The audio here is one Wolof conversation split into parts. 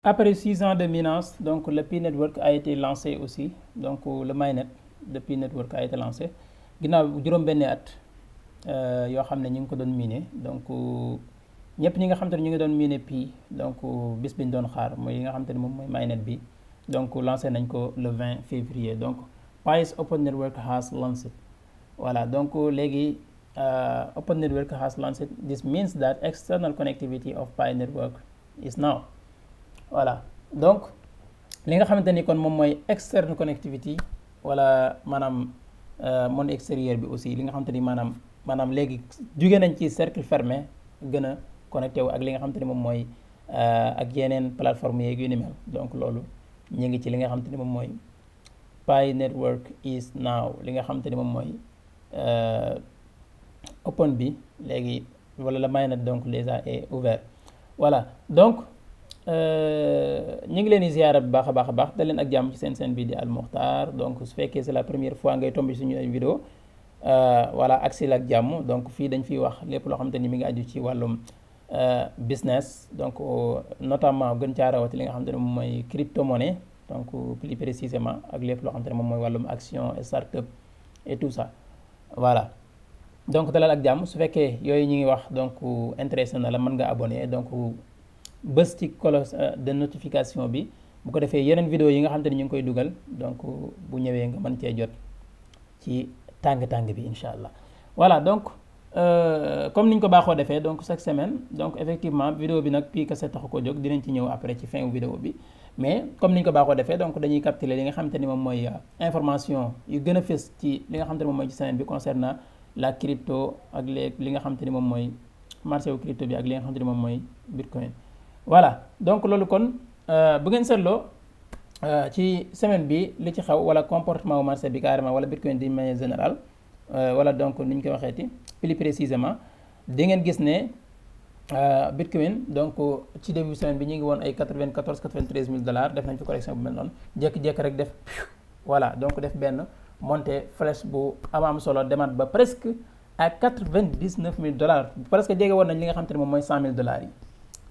Après 6 ans de minance, donc le Pi Network a été lancé aussi, donc le mainnet de Pi Network a été lancé ginnaaw juróom-benni at yoo xam ne ñu ngi ko doon miné donc ñëpp ñi nga xam te ne ñu ngi doon miné Pi donc bis bi ñu doon xaar mooy yi nga xam te ne moom mooy mainnet bi donc lancé nañ ko le 20 février donc Pi's Open Network has launched. Voilà, donc léegi Open Network has launched. This means that external connectivity of Pi Network is now. Voilà, donc li nga xamante ni kon moom mooy externe connectivity wala maanaam monde extérieur bi aussi li nga xamante ni maanaam léegi jóge nañ ci cercle fermé gën a connecté wu ak li nga xamante ni moom mooy ak yeneen plateforme yeeg yu ni mel donc loolu ñu ngi ci li nga xamante ni moom mooy Pi Network is now li nga xamante ni moom mooy open bi léegi wala la mainnet donc déjà est ouvert. Voilà, donc ñu ngi leen di ziyaara bu baax a baax da leen ak jàmm ci seen bi di Al Moukhtar donc su fekkee c'est la première fois ngay tombé suñu ay vidéo voilà agsi la ak jàmm donc fii dañ fiy wax lépp loo xamante ni mi ngi aju ci wàllum business donc notamment gën caa rawati li nga xamante ne moom mooy crypto-monnaie donc plus précisément ak lépp loo xamante ne moom mooy wàllum action start-up et tout ça. Voilà, donc dalal ak jàmm su fekkee yooyu ñu ngi wax donc intéressé na la mën nga abonné donc bës ci cloche de notification bi bu ko defee yeneen vidéo yi nga xam te ni ñu ngi koy dugal donc bu ñëwee nga mën cee jot ci tàng-tàng bi incha allah. Voilà, donc comme ni ñu ko baaxoo defee donc chaque semaine donc effectivement vidéo bi nag Pi kese taxu ko jóg dinañ ci ñëw après ci fin vidéo bi mais comme ni ñu ko baaxoo defee donc dañuy capturer li nga xam te ni moom mooy information yu gën a fës ci li nga xam te ni moom mooy ci semaine bi concernant la crypto ak li nga xam te ni moom mooy marché wu crypto bi ak li nga xam te ni moom mooy bitcoin. Voilà, donc loolu kon bu ngeen seetloo ci semaine bi li ci xew wala comportement wu marché bi carrément wala bitcoin d'une manière générale wala donc ni ñu koy waxeeti plus précisément di ngeen gis ne bitcoin donc ci début semaine bi ñu ngi woon ay 93 000 dollars def nañ fi correction bu mel noonu jékki-jékki rek def voilà donc def benn montée flèche bu am solo demaat ba presque à 99 000 dollars presque jege woon nañ li nga xam te ne moom mooy 100 000 dollars yi.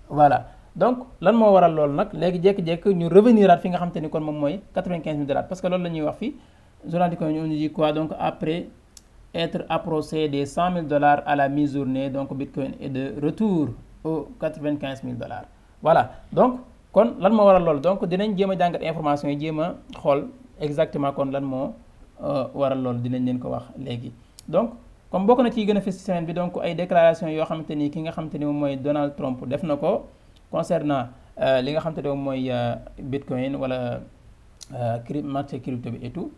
Voilà, donc lan moo waral loolu nag léegi jékki-jékki ñu revenir aat fi nga xam te ni kon moom mooy 95 000 dollars parce que loolu la ñuy wax fii journal di ko ñu dit quoi donc après être approché des 100 000 dollars à la mi-journée donc bitcoin est de retour aux 95 000 dollars. Voilà, donc kon lan moo waral loolu donc dinañ jéem a jàngat information yi jéem a xool exactement kon lan moo waral loolu dinañ leen ko wax léegi. Donc comme bokk na ci gën a fës ci semaine bi donc ay déclaration yoo xamante ni ki nga xamante ni moom mooy Donald Trump def na ko concernant li nga xamante ne moom mooy bitcoin wala marché crypto bi et tout.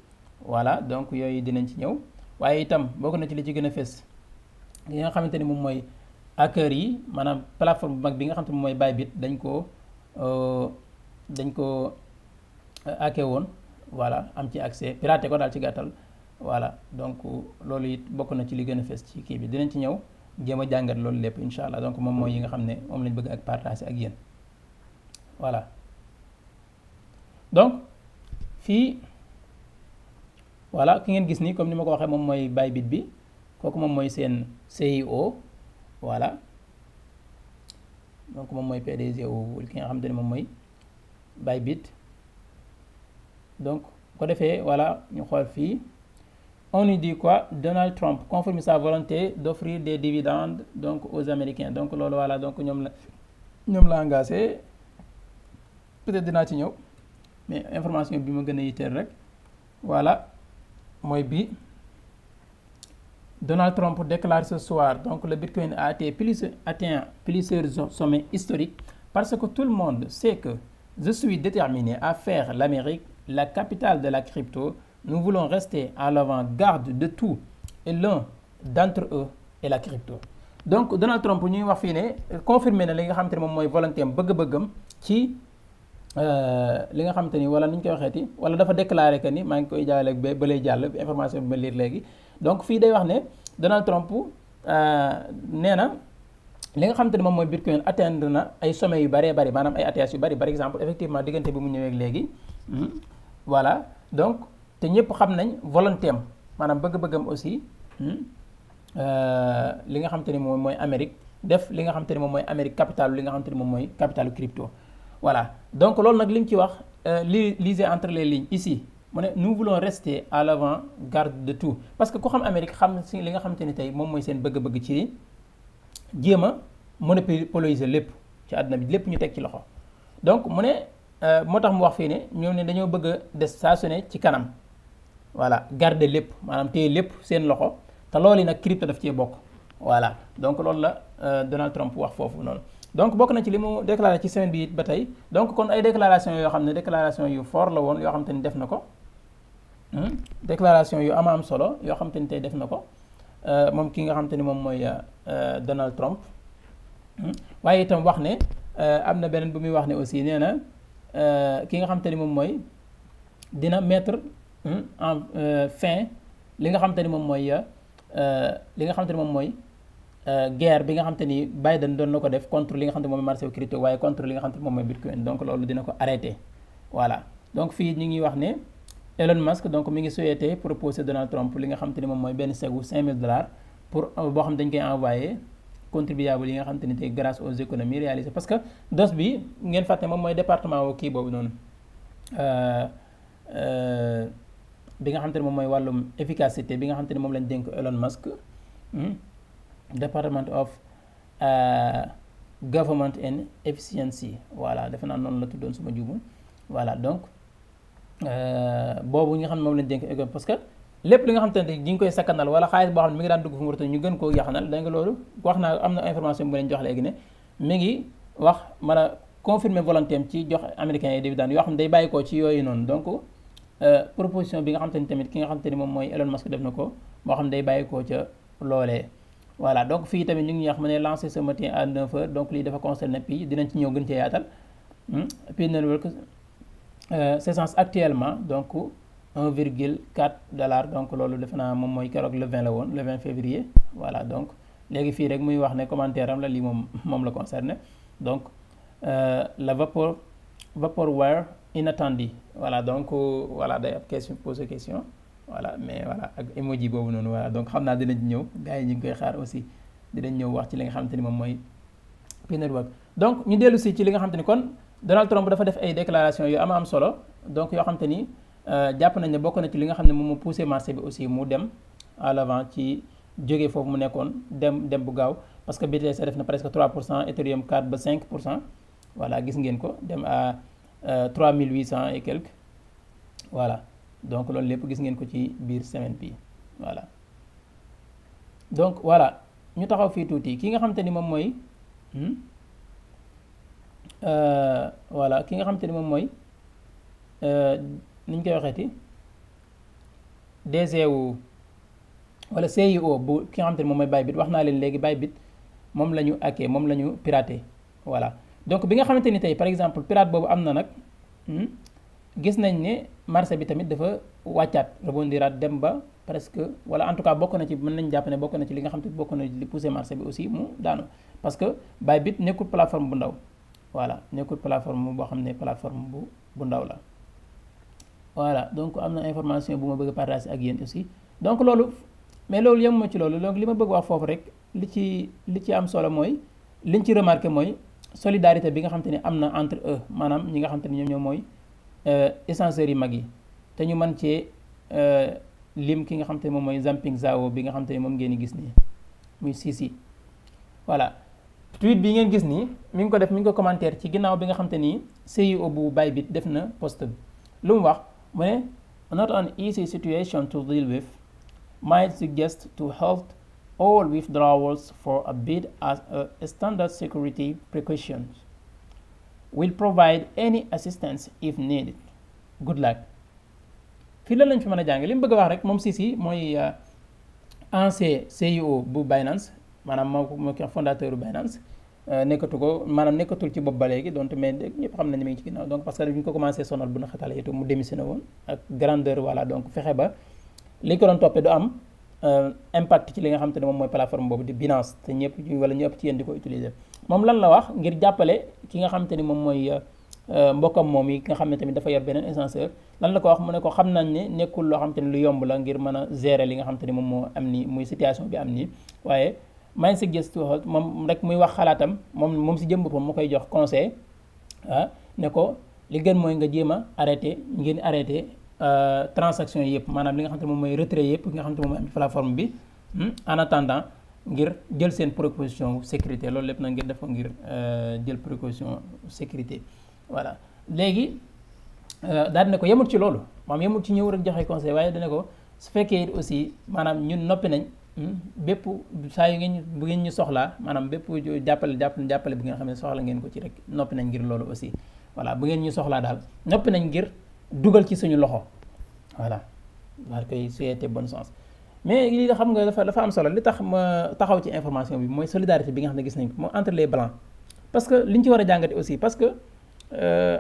Voilà, donc yooyu dinañ ci ñëw waaye itam bokk na ci li ci gën a fës li nga xamante ni moom mooy hackers yi maanaam plateforme bu mag bi nga xamante ni moom mooy Bybit dañ ko hacké woon voilà am ci accès piraté ko daal ci gàttal. Voilà, donc loolu it bokk na ci li gën a fës ci kii bi dinañ ci ñëw jéem a jàngat loolu lépp incha allah donc moom mooy yi nga xam ne moom lañ bëgg ak partager ak yéen. Voilà, donc fii voilà ki ngeen gis ni comme ni ma ko waxee moom mooy Bybit bi kooku moom mooy seen CEO. Voilà, donc moom mooy PDG wu ki nga xamante ne moom mooy Bybit donc ko defee voilà ñu xool fii. On nous dit quoi? Donald Trump confirme sa volonté d'offrir des dividendes donc aux Américains donc loolu voilà donc ñoom la engagé peut-être dinaa ci ñëw mais information bi ma gën a yitteel rek voilà mooy bi Donald Trump déclare ce soir donc le Bitcoin a atteint plusieurs sommets historiques parce que tout le monde sait que je suis déterminé à faire l'Amérique la capitale de la crypto. Nous voulons rester à l'avant-garde de tout et l'un d'entre eux est la crypto. Donc Donald Trump ñuy wax fii ne confirmé na li nga xamante ne moom mooy volonté am bëgg-bëggam ci li nga xamante ni wala ni ñu koy waxeeti wala dafa déclaré que ni maa ngi koy jaawale ak ba lay jàll information bi ma lire léegi donc fii day wax ne Donald Trump nee na li nga xamante ne moom mooy Bitcoin atteindre na ay sommets yu bëree bëri maanaam ay ATH yu bëri par exemple effectivement diggante bi mu ñëwee ak léegi voilà donc. te ñëpp xam nañ volonté am maanaam bëgg-bëggam aussi li nga xamante ni moom mooy Amérique def li nga xamante ni moom mooy Amérique capitale li nga xamante ni moom mooy capitalu crypto. voilà donc loolu nag li mu ci wax lisez entre les lignes ici mu ne nous voulons rester à l'avant-garde de tout parce que ku xam Amérique xam si li nga xamante ni tey moom mooy seen bëgg-bëgg ci jéem a monopoliser lépp ci àdduna bi lépp ñu teg ci loxo donc mu ne moo tax mu wax fii ne ñoom ne dañoo bëgg a des saa su ne ci kanam voilà garder lépp maanaam téye lépp seen loxo te loolu yi nag crypto daf cee bokk voilà donc loolu la Donald Trump wax foofu noonu donc bokk na ci li mu déclaré ci semaine bi it ba tey donc kon ay déclaration yoo xam ne déclaration yu fort la woon yoo xam te ni def na ko déclaration yu am solo yoo xam te ni tey def na ko moom ki nga xam te ni moom mooy Donald Trump waaye itam wax ne am na beneen bu muy wax ne aussi nee na ki nga xam te ni moom mooy dina mettre en fin li nga xam te ni moom mooy li nga xam te ni moom mooy guerre bi nga xam te ni Biden doon na ko def contre li nga xam te moom mooy marché crypto waaye contre li nga xam te moom mooy Bitcoin donc loolu dina ko arrêté voilà donc fii ñu ngi wax ne Elon Musk donc mi ngi souhaité proposer Donald Trump li nga xam te ni moom mooy benn chèque $5000 pour boo xam dañ koy envoyé contribuable yi nga xam te ni tey grâce aux économies réalisées parce que DOS bi ngeen fàtte moom mooy département wu kii boobu noonu bi nga xam te ne moom mooy wàllum efficacité bi nga xam te ne moom lañ dénk Elon Musk Department of Government and Efficiency voilà defe naa noonu la tuddoon suma juumul voilà donc boobu nga xam ne moom lañ dénk parce que lépp li nga xam te ne ñi ngi koy sakkanal wala xaalis boo xam ne mi ngi daan dugg fu mu war a ñu gën koo yaxanal da nga loolu wax naa am na information bu leen jox léegi ne mi ngi wax mën a confirmer volonté am ci jox américains yi dividende yoo xam ne day bàyyi ko ci yooyu noonu donc proposition bi nga xam te ni tamit ki nga xam te ni moom mooy Elon Musk def na ko moo xam ne day bàyyi ko ca loolee voilà donc fii tamit ñu ngi wax ma ne lancé ce matin à 9h donc lii dafa concerné Pi dinañ ci ñëw gën cee yaatal Pi Network s'échange actuellement donc 1,4 $, donc loolu defe naa moom mooy keroog le 20 la woon le 20 février voilà donc léegi fii rek muy wax ne commentaire am la lii moom la concerné donc la vaporware inattendu voilà donc voilà day ab question poser question voilà mais voilà ak emoji boobu noonu voilà donc xam naa dinañ ñëw gars yi ñu ngi koy xaar aussi dinañ ñëw wax ci li nga xamante ni moom mooy Pi Network donc ñu dellu si ci li nga xamante ni kon Donald Trump dafa def ay déclaration yu am solo donc yoo xamante ni jàpp nañ ne bokk na ci li nga xam ne moom moo poussé marché bi aussi mu dem à l'avant ci jógee foofu mu nekkoon dem bu gaaw parce que BTC def na presque 3% Ethereum 4 ba 5% voilà gis ngeen ko dem à 3800 et quelques voilà donc loolu lépp gis ngeen ko ci biir semaine bi voilà donc voilà ñu taxaw fii tuuti ki nga xamante ni moom mooy voilà ki nga xamante ni moom mooy ni ñu koy waxeeti DG wu wala CIO bu ki nga xamante ni moom mooy Bybit wax naa leen léegi Bybit moom la ñu hacké moom la ñu piraté voilà donc bi nga xamante ni tey par exemple pirate boobu am na nag gis nañ ne marché bi tamit dafa wàccaat rebondiraat dem ba presque wala en tout cas bokk na ci mën nañ jàpp ne bokk na ci li nga xam te bokk na li poussé marché bi aussi mu daanu parce que Bybit nekkul plateforme bu ndaw voilà nekkul plateforme boo xam ne plateforme bu ndaw la voilà donc am na information bu ma bëgg a partager ak yéen aussi donc loolu mais loolu yemuma ci loolu donc li ma bëgg wax foofu rek li ci am solo mooy liñ ci remarqué mooy solidarité bi nga xam te ne am na entre eux maanaam ñi nga xam te ne ñoom mooy échangeurs yi mag yi te ñu mën cee lim ki nga xam te ne moom mooy Zhangping Zhao bi nga xam te ne moom ngeen di gis nii muy Sisi voilà tweet bi ngeen gis nii mi ngi ko commentaire ci ginnaaw bi nga xam te ni CEO bu Bybit def na post bi lu mu wax mu ne not an easy situation to deal with might suggest to halt all withdrawals for a bit as a standard security precaution will provide any assistance if needed good luck fii la lañ fi mën a jàng li mu bëgg a wax rek moom Sisi mooy ancien CEO bu Binance maanaam moo ko fondateur bu Binance nekkatu ko maanaam nekkatul ci bopp ba léegi donc mais ñëpp xam nañ ne mi ngi ci ginnaaw donc parce que dañu ko commencé sonal bu na xatale itu mu démissionné woon ak grandeur voilà donc fexe ba li ko doon toppee du am impact ci li nga xam te ne moom mooy plateforme boobu di Binance te ñëpp wala ñu ëpp ci yéen di ko utiliser moom lan la wax ngir jàppale ki nga xam te ni moom mooy mbokkam moom yi ki nga xam ne tamit dafa yor beneen échéanceur lan la ko wax mu ne ko xam nañ ne nekkul loo xam te ne lu yomb la ngir mën a gérer li nga xam te ni moom moo am nii muy situation bi am nii waaye maa ngi suggest moom rek muy wax xalaatam moom si jëm boppam mu koy jox conseil ne ko li gën mooy nga jéem a arrêté ngeen arrêté transaction yi yëpp maanaam li nga xam te moom mooy retrait yëpp nga xam te moom mooy am ci plateforme bi en attendant ngir jël seen précaution sécurité loolu lépp nag ngir def ko ngir jël précaution sécurité voilà léegi daal ne ko yemul ci loolu maanaam yemul ci ñëw rek joxe conseil waaye dana ko su fekkee it aussi maanaam ñun noppi nañ bépp saa yu ngeen bu ngeen ñu soxlaa maanaam bépp jàppale bi nga xam ne soxla ngeen ko ci rek noppi nañ ngir loolu aussi voilà bu ngeen ñu soxlaa daal noppi nañ ngir dugal ci suñu loxo voilà waa koy souhaiter bonne chance mais lii xam nga dafa am solo li tax ma taxaw ci information bi mooy solidarité bi nga xam ne gis nañ ko moom entre les blancs parce que li ñu ci war a jàngate aussi parce que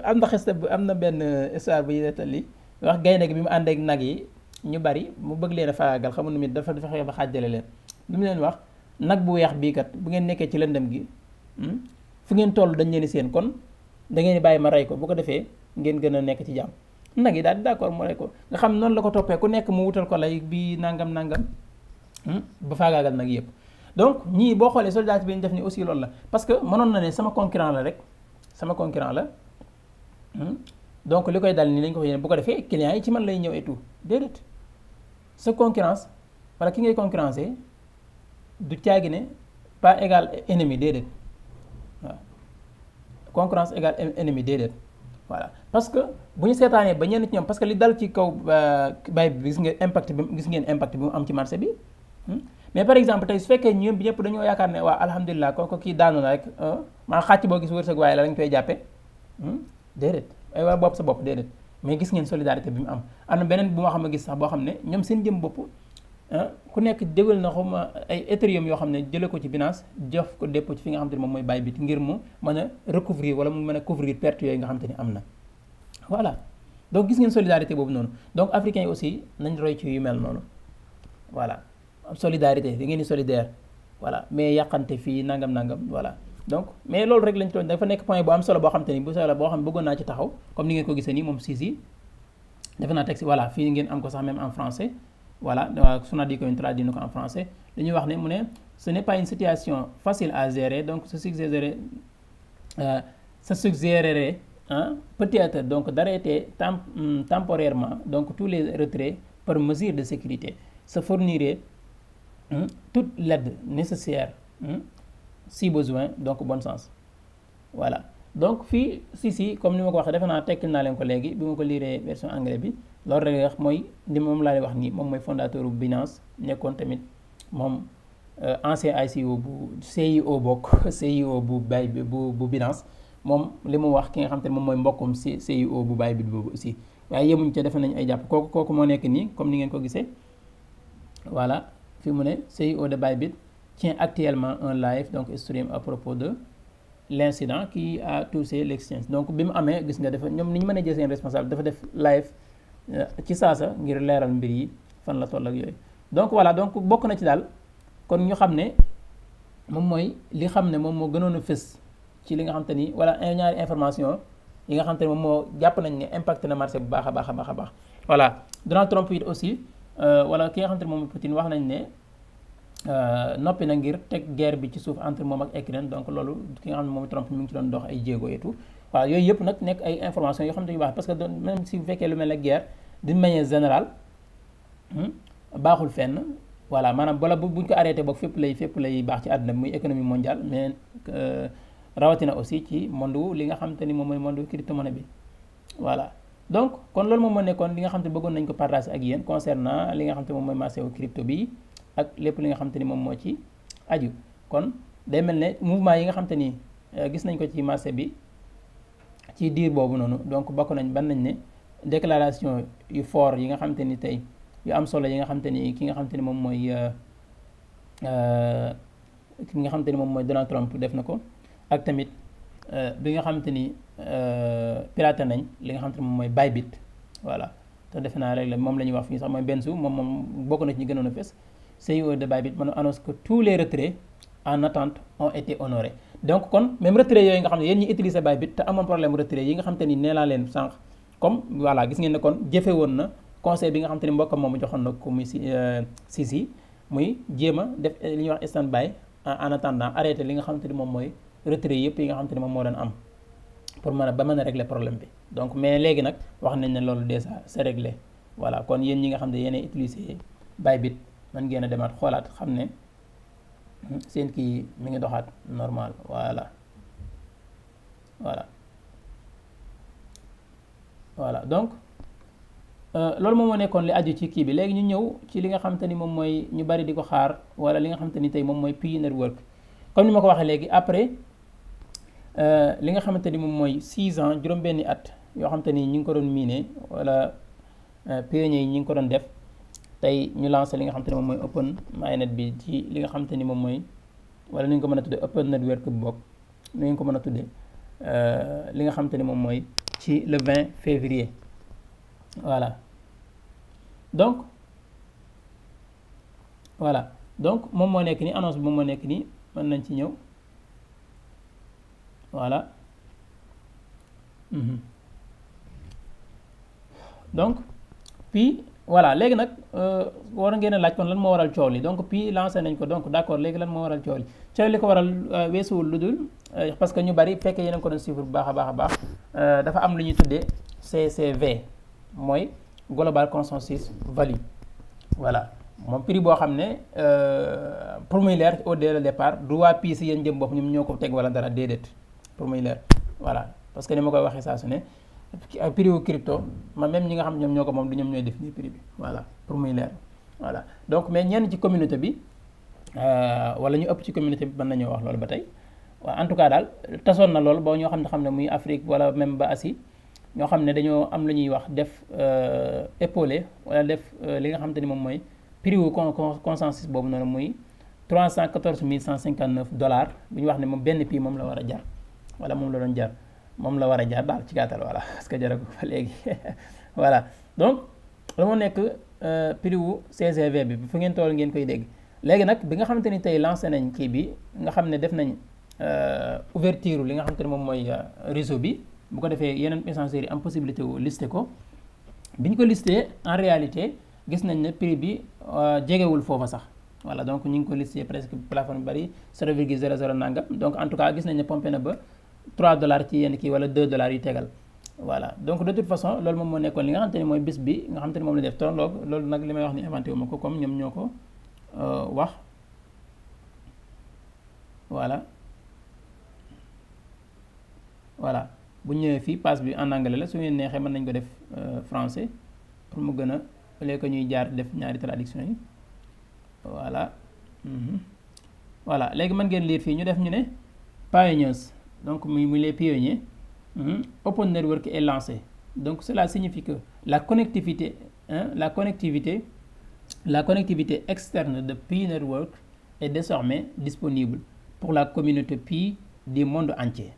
am na benn histoire bu nettali wax gaynde gi bi mu ànd ak nag yi ñu bari mu bëgg leen a faagaagal xamul nu mit dafa fexe ba xaajale leen lu mu leen wax nag bu weex bii kat bu ngeen nekkee ci lëndëm gi fu ngeen toll dañ leen seen kon da ngeen di bàyyi ma rey ko bu ko defee ngeen gën a nekk ci jàmm nag yi daal di d'accord mu rey ko nga xam noonu la ko toppee ku nekk mu wutal ko lay bi nangam ba faagaagal nag yëpp donc ñii boo xoolee solidarité bi ñu def ni aussi loolu la parce que mënoon na ne sama concurrent la rek sama concurrent la donc li koy dal nii lañ ko yéene bu ko defee clients yi ci man lay ñëw et tout déedéet sa concurrence wala ki ngay concurrencer du caagi ne pas égal ennemi déedéet waaw concurrence égal ennemi déedéet voilà parce que bu ñu seetaanee ba ñenn ci ñoom parce que li dal ci kaw bay bi gis ngeen impact bi mu am ci marché bi mais par exemple tey su fekkee ñoom bi ñëpp dañoo yaakaar ne waa alhamdulilah kooku kii daanu na rek maa xàcc boo gis wërsëg waaye la lañ koy jàppe déedéet ay waa bopp sa bopp déedéet mais gis ngeen solidarité bi mu am na beneen bu ma xam ne gis sax boo xam ne ñoom seen jëm bopp ku nekk dégal na xawma ay Ethereum yoo xam ne jëlee ko ci Binance jox ko dépôt ci fi nga xam te ne moom mooy Bybit ngir mu mën a recouvrir wala mu mën a couvrir perte yooyu nga xam te ni am na voilà donc gis ngeen solidarité boobu noonu donc africains yi aussi nañ roy ci yu mel noonu voilà solidarité da ngeen di solidaire voilà mais yàqante fii nangam voilà donc mais loolu rek lañ toon dafa nekk point bu am solo boo xam te ni bu solo boo xam ne bëggoon naa ci taxaw comme ni ngeen ko gisee nii moom Sisi defe naa texte voilà fii ngeen am ko sax même en français voilà Sounadi ko traduit na ko en français dañuy wax ne mu ne ce n'est pas une situation facile à gérer donc ça suggérerait peut-être donc d'arrêter temporairement donc tous les retraits par mesure de sécurité se fournirait toute l'aide nécessaire si besoin donc bon sens voilà donc fii si comme ni ma ko waxee defe naa tekkil naa leen ko léegi bi ma ko liiree version anglais bi loolu rek wax mooy ni moom laa lay wax nii moom mooy fondateur bu Binance nekkoon tamit moom ancien ICO bu CIO bokk CIO bu bay bi bu Binance moom li mu wax ki nga xam te ne moom mooy mbokkum CIO bu bay bi boobu aussi waaye yemuñ ca defe nañ ay jàpp kooku moo nekk nii comme ni ngeen ko gisee voilà fi mu ne CIO de Bybit tient actuellement un live donc stream à propos de l'incident qui a touché l'exchange donc bi mu amee gis nga dafa ñoom ni ñu mën a jël seen responsable dafa def live ci saasa ngir leeral mbir yi fan la toll ak yooyu donc voilà donc bokk na ci daal kon ñu xam ne moom mooy li xam ne moom moo gënoon a fës ci li nga xam te ni wala ñaari information yi nga xam te ne moom moo jàpp nañ ne impacté na marché bu baax a baax voilà Donald Trump it aussi wala ki nga xam te ne moom Poutine wax nañ ne noppi na ngir teg guerre bi ci suuf entre moom ak Ukraine donc loolu ki nga xam ne moom Trump mi ngi ci doon dox ay jéego et tout waaw yooyu yëpp nag nekk ay information yoo xam ne yu baax parce que même si bu fekkee lu mel ne guerre d'une manière générale baaxul fenn voilà maanaam bala buñ ko arrêté boog fépp lay baax ci àdduna bi muy économie mondiale mais rawatina aussi ci monde wu li nga xam te ni moom mooy monde crypto-monnaie bi voilà donc kon loolu moom moo nekkoon li nga xam te bëggoon nañ ko partager ak yéen concernant li nga xam te moom mooy marché wu crypto bi ak lépp li nga xam te ni moom moo ci aju kon day mel ne mouvement yi nga xam te ni gis nañ ko ci marché bi ci diir boobu noonu donc bokk nañ ban nañ ne déclaration yu fort yi nga xam te ni tey yu am solo yi nga xam te ni ki nga xam te ni moom mooy Donald Trump def na ko ak tamit bi nga xam te ni piraté nañ li nga xam te ni moom mooy Bybit voilà te defe naa rek la moom la ñuy wax fii sax mooy Bensu moom bokk na ci ñi gënoon a fës CEO de Bybit mën a annonce que tous les retraits en attente ont été honorés donc kon même retrait yooyu nga xam ne yéen ñi utiliser Bybit te amoon problème retrait yi nga xam te ni nee naa leen sànq comme voilà gis ngeen ne kon jëfe woon na conseil bi nga xam te ni mbokkam moomu joxoon na ko muy si muy jéem a def li ñuy wax stand by en attendant arrêté li nga xam te ni moom mooy retrait yëpp yi nga xam te ni moom moo doon am pour mën a ba mën a régler problème bi. Donc mais léegi nag wax nañ ne loolu déjà c'est réglé voilà kon yéen ñi nga xam ne yéenay utiliser Bybit mën ngeen a demaat xoolaat xam ne seen kii mi ngi doxaat normal voilà donc loolu moom moo nekkoon li aju ci kii bi léegi ñu ñëw ci li nga xam te ni moom mooy ñu bari di ko xaar wala li nga xam te ni tey moom mooy Pi Network comme ni ma ko waxee léegi après li nga xamante ni moom mooy 6 ans juróom-benni at yoo xam te ni ñi ngi ko doon miine wala pionniers yi ñi ngi ko doon def tey ñu lancé li nga xam te ni moom mooy open mainnet bi ci li nga xam te ni moom mooy wala ni ñu ko mën a tuddee open network bi bokk ni ñu ko mën a tuddee li nga xam te ni moom mooy ci le 20 février voilà donc moom moo nekk nii annonce bi moom moo nekk nii mën nañ ci ñëw voilà donc puis voilà léegi nag war ngeen a laaj kon lan moo waral coow li donc puis lancé nañ ko donc d'accord léegi lan moo waral coow li ko waral weesuwul lu dul parce que ñu bari fekkee yéen a ko doon suivre bu baax a baax dafa am lu ñuy tuddee CCV mooy Global Consensus Value voilà moom prix boo xam ne pour muy leer dès le départ du waa Pi si yéen jëm bopp ñoom ñoo ko teg wala dara déedéet pour muy leer voilà parce que ni ma koy waxee saa su ne prix wu crypto même ñi nga xam ñoom ñoo ko moom du ñoom ñooy définir prix bi voilà pour muy leer voilà donc mais ñenn ci communauté bi wala ñu ëpp ci communauté bi mën nañoo wax loolu ba tey waaw en tout cas daal tasoon na loolu ba ñoo xam ne muy Afrique wala même ba Asie ñoo xam ne dañoo am lu ñuy wax def épaulé wala def li nga xam te ni moom mooy prix wu consensus boobu noonu muy $314 159 bu ñu wax ne moom benn Pi moom la war a jar wala moom la doon jar moom la war a jar daal ci gàttal voilà parce que jaragu fa léegi voilà donc la moo nekk prix wu CCV bi fu ngeen toll ngeen koy dégg léegi nag bi nga xamante ni tey lancé nañ kii bi nga xam ne def nañ ouverture li nga xamante ni moom mooy réseau bi bu ko defee yeneen essentiels yi am possibilité wu listé ko bi ñu ko listé en réalité gis nañ ne prix bi jegewul foofa sax voilà donc ñu ngi ko listé presque plateforme bari 0,00 nangam donc en tout cas gis nañ ne pompé na ba $3 ci yenn kii wala $2 yu tegal voilà donc de toute façon loolu moom moo nekkoon li nga xamante ni mooy bis bi nga xamante ni moom la def tolloog loolu nag li may wax ni inventé wu ma ko comme ñoom ñoo ko wax voilà bu ñëwee fii passe bi en anglais la su ngeen neexee mën nañ ko def français pour mu gën a léegi ko ñuy jaar def ñaari traduction yi voilà léegi mën ngeen lire fii ñu def ñu ne pioneers donc muy les pionniers Open Network est lancé donc cela signifie que la connectivité externe de Pi Network est désormais disponible pour la communauté Pi du monde entier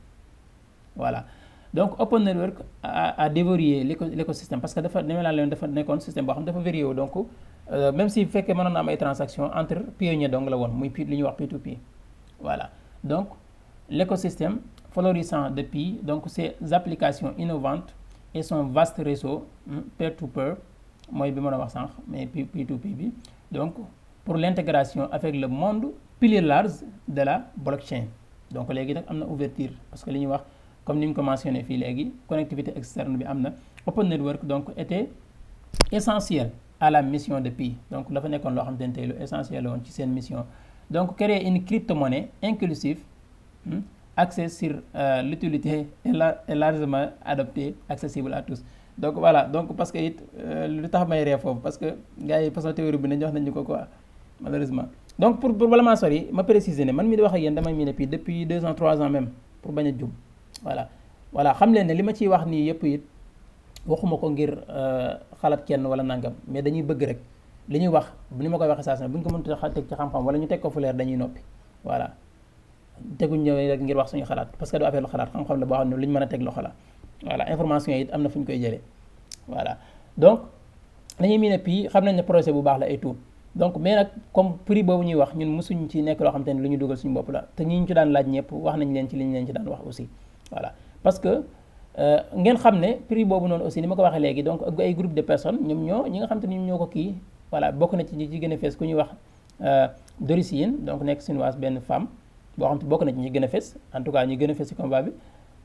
voilà donc Open Network a déverrouillé l'écosystème parce que dafa nekkoon système boo xam dafa verrouillé wu donc même si fekkee mënoon na am ay transactions entre pionniers donc la woon muy li ñuy wax P2P voilà donc l'écosystème florissant de Pi donc ses applications innovantes et son vaste réseau peer-to-peer mooy bi mën a wax sànq mais P2P bi donc pour l'intégration avec le monde plus large de la blockchain donc léegi nag am na ouverture parce que li ñuy wax comme ni ñu ko mentionné fii léegi connectivité externe bi am na Open Network donc était essentiel à la mission de Pi donc dafa nekkoon loo xamante ne tey lu essentiel la woon ci seen mission donc créer une crypto-monnaie inclusive axée sur l'utilité et largement adoptée accessible à tous donc voilà donc parce que it lu tax may ree foofu parce que gars yi façon théorie bi nañ wax nañu ko quoi malheureusement donc pour bala maa sori ma préciser ne man mi di wax ak yéen damay miine Pi depuis 2 ans 3 ans même pour bañ a jub voilà xam leen ne li ma ciy wax nii yëpp it waxuma ko ngir xalaat kenn wala nangam mais dañuy bëgg rek li ñuy wax ni ma koy waxee saa su ne bu ñu ko mënut a teg ci xam-xam wala ñu teg ko fu leer dañuy noppi voilà teguñ ñëwee rek ngir wax suñu xalaat parce que du affaire lu xalaat xam-xam la boo xam ne lu ñu mën a teg loxo la voilà information yi it am na fu ñu koy jëlee voilà donc dañuy miine Pi xam nañ ne projet bu baax la et tout donc mais nag comme prix boobu ñuy wax ñun mosuñ ci nekk loo xam te ne lu ñu dugal suñu bopp la te ñi ñu ci daan laaj ñëpp wax nañ leen ci li ñu leen ci daan wax aussi voilà parce que ngeen xam ne prix boobu noonu aussi ni ma ko waxee léegi donc ay groupe de personnes ñoom ñi nga xam te ne ñoom ñoo ko kii voilà bokk na ci ñi ci gën a fees ku ñuy wax Doris Yin donc nekk chinoise benn femme boo xam te bokk na ci ñi gën a fees en tout cas ñi gën a fees ci combat bi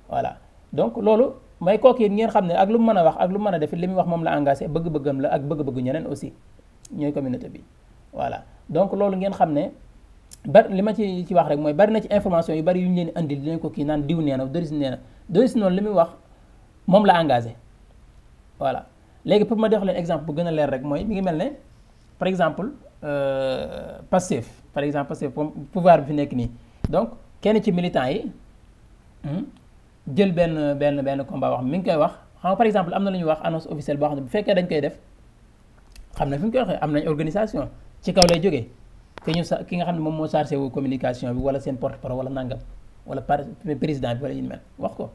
voilà donc loolu may kooku it ngeen xam ne ak lu mu mën a wax ak lu mu mën a def li muy wax moom la engagé bëgg-bëggam la ak bëgg-bëggu ñeneen aussi ñooy communauté bi voilà donc loolu ngeen xam ne bari li ma ci wax rek mooy bari na ci information yu bari yu ñu leen andil dinañ ko kii naan diw nee na Doris nee na Doris noonu li muy wax moom la engagé voilà léegi pour ma jox leen exemple bu gën a leer rek mooy mi ngi mel ne par exemple Pastef par exemple Pastef pouvoir bi fi nekk nii donc kenn ci militant yi jël benn combat wax mi ngi koy wax xam nga par exemple am na lu ñuy wax annonce officielle boo xam ne bu fekkee dañ koy def xam na fi ñu koy waxee am nañ organisation ci kaw lay jógee ki nga xam ne moom moo chargé wu communication bi wala seen porte-parole wala nangam wala président bi wala yu mel wax ko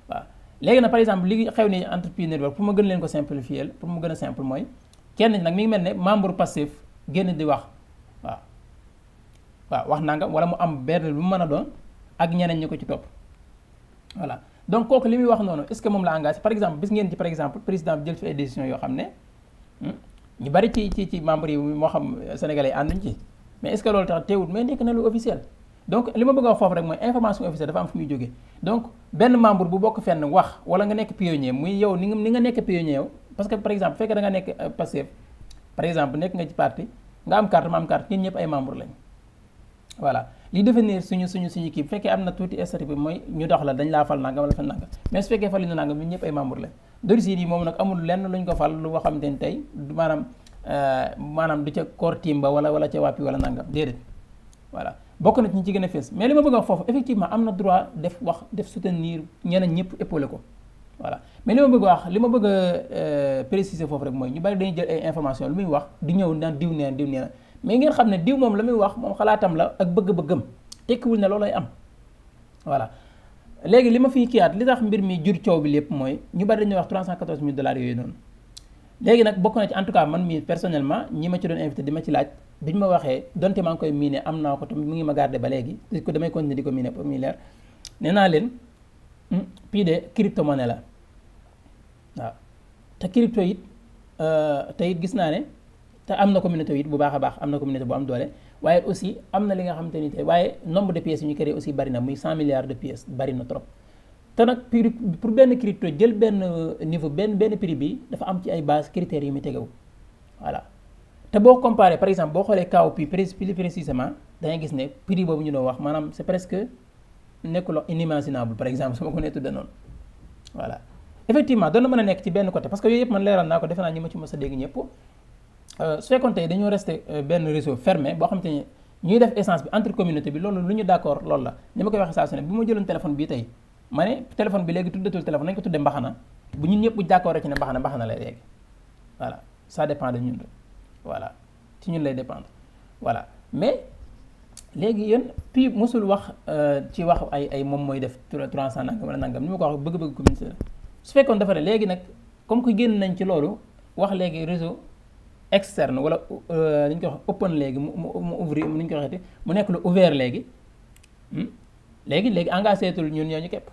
waaw léegi nag par exemple li xew ni entrepreneur pour ma gën leen ko simplifier pour mu gën a simple mooy kenn nag mi ngi mel ne membre Pastef génn di wax waaw wax nangam wala mu am benn lu mu mën a doon ak ñeneen ñi ko ci topp voilà donc kooku li muy wax noonu est-ce que moom la engagé par exemple bis ngeen ci par exemple président bi jël fi ay décisions yoo xam ne ñu bari ci membres yi moo xam sénégalais yi ànduñ ci mais est-ce que loolu tax teewul mais nekk na lu officiel donc li ma bëgg a wax foofu rek mooy information officielle dafa am fu muy jógee donc benn membre bu bokk fenn wax wala nga nekk pionnier muy yow ni nga nekk pionnier yow parce que par exemple fekkee da nga nekk Pastef par exemple nekk nga ci parti nga am carte ma am carte ñun ñëpp ay membre lañ voilà li définir suñu kii bu fekkee am na tuuti statut bi mooy ñu dox la dañ laa fal nangam wala fa nangam mais su fekkee fal ñu nangam ñun ñëpp ay membre lañ Doris yi moom nag amul lenn luñ ko fal lu xamante ni tey maanaam du ca core team ba wala ca wàppi wala nangam déedéet voilà bokk na ci ñi ci gën a fees mais li ma bëgg a wax foofu effectivement am na droit def soutenir ñeneen ñëpp épaulé ko voilà mais li ma bëgg a wax li ma bëgg a préciser foofu rek mooy ñu bari dañuy jël ay information lu muy wax di ñëw naan diw nee na mais ngeen xam ne diw moom la muy wax moom xalaatam la ak bëgg-bëggam tekkiwul ne loolay am voilà léegi li ma fiy kiyaat li tax mbir mi jur coow bi lépp mooy ñu bari dañuy wax 314 000 dollars yooyu noonu léegi nag bokk na ci en tout cas man mii personnellement ñi ma ci doon invité di ma ci laaj bi ñu ma waxee donte maa ngi koy miine am naa ko te mu ngi ma garder ba léegi ko damay continuer di ko miine pour muy leer nee naa leen puis de crypto monnaie la waaw te crypto it te it gis naa ne te am na communauté it bu baax a baax am na communauté bu am doole waaye aussi am na li nga xamante ni te waaye nombre de pièces yu ñu créé aussi bari na muy 100 milliards de pièces bari na trop te nag prix pour benn crypto jël benn niveau benn prix bi dafa am ci ay base critères yu muy tegewu voilà te boo comparé par exemple boo xoolee kaw plus précisément dangay gis ne prix boobu ñu doon wax maanaam c'est presque nekkul inimaginable par exemple su ma ko nee tudde noonu voilà effectivement doon na mën a nekk ci benn côté parce que yooyu yëpp man leeral naa ko defe naa ñi ma ci mës a dégg ñëpp su fekkoon tey dañoo resté benn réseau fermé boo xam te ne ñuy def essence bi entre communauté bi loolu lu ñu d'accord loolu la ni ma koy waxee saa su ne bi ma jëloon téléphone bii tey ma ne téléphone bi léegi tuddatul téléphone nañu ko tuddee mbaxana bu ñun ñëpp bu d'accord ci ne mbaxana lay léegi voilà ça dépend de ñun rek voilà ci ñun lay dépendre voilà mais léegi yéen puis mosul wax ci wax ay moom mooy def 300 nangam wala nangam ni ma ko wax bëgg-bëgg communauté la su fekkoon dafa ne léegi nag comme que génn nañ ci loolu wax léegi réseau externe wala li ñu koy wax open léegi mu ouvrir ni ñu koy waxeeti mu nekk lu ouvert léegi engagé tul ñun ñoo ñu képp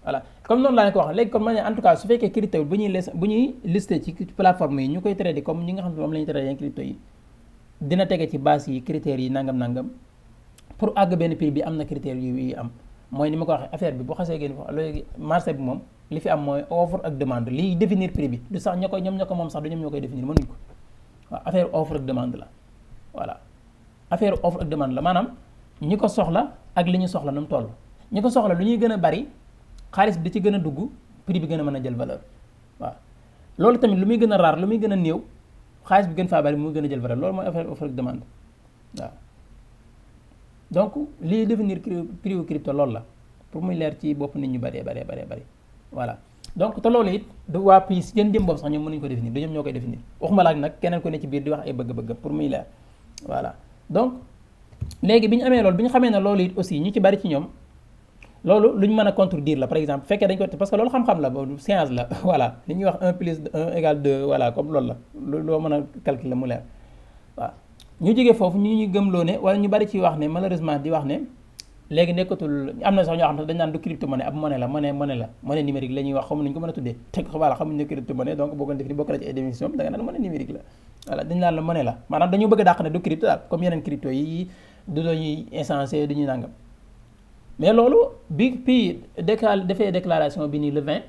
voilà comme noonu laa leen ko wax léegi comme ma ne en tout cas su fekkee crypto bu ñuy listé ci plateforme yi ñu koy traité comme ñi nga xam ne moom la ñuy traité yenn crypto yi dina tege ci base yi critères yi nangam pour àgg benn prix bi am na critères yu am mooy ni ma ko waxee affaire bi bu xasee génn foofu léegi marché bi moom li fi am mooy offre ak demande liy définir prix bi du sax ñoom ñoo ko moom sax du ñoom ñoo koy définir mënuñ ko waaw affaire offre ak demande la voilà affaire offre ak demande la maanaam ñi ko soxla ak li ñu soxla nu mu toll ñi ko soxla lu ñuy gën a bari xaalis bi di ci gën a dugg prix bi gën a mën a jël valeur waaw loolu tamit lu muy gën a raar lu muy gën a néew xaalis bi gën faa bari mu gën a jël valeur loolu mooy affaire offre ak demande waaw donc liy définir prix wu crypto loolu la pour muy leer ci bopp nit ñu bari voilà donc te loolu it du waa PIS jën jëm boobu sax ñoom mënuñu ko définir du ñoom ñoo koy définir waxuma la ak nag keneen ko ne ci biir di wax ay bëgg-bëgg pour muy leer voilà donc léegi bi ñu amee loolu bi ñu xamee ne loolu it aussi ñu ci bari ci ñoom loolu lu ñu mën a contredire la par exemple fekkee dañ ko parce que loolu xam-xam la boobu science la voilà li ñuy wax 1 plus 1 égale 2 voilà comme loolu la loo mën a calculer mu leer waaw ñu jógee foofu ñu gëmloo ne wala ñu bari ci wax ne malheureusement di wax ne léegi nekkatul am na sax ñoo xam ne dañ naan du crypto monnaie ab monnaie la monnaie numérique la ñuy wax xamuñ ko mën a tuddee te voilà xamuñ ne crypto monnaie donc boo ko def ni bokk na ci ay définition da nga naan monnaie numérique la voilà dañ naan la monnaie la maanaam dañu bëgg a dàq ne du crypto daal comme yeneen crypto yi du dañuy insensé du ñuy nangam mais loolu bi puis defee déclaration bi nii le 20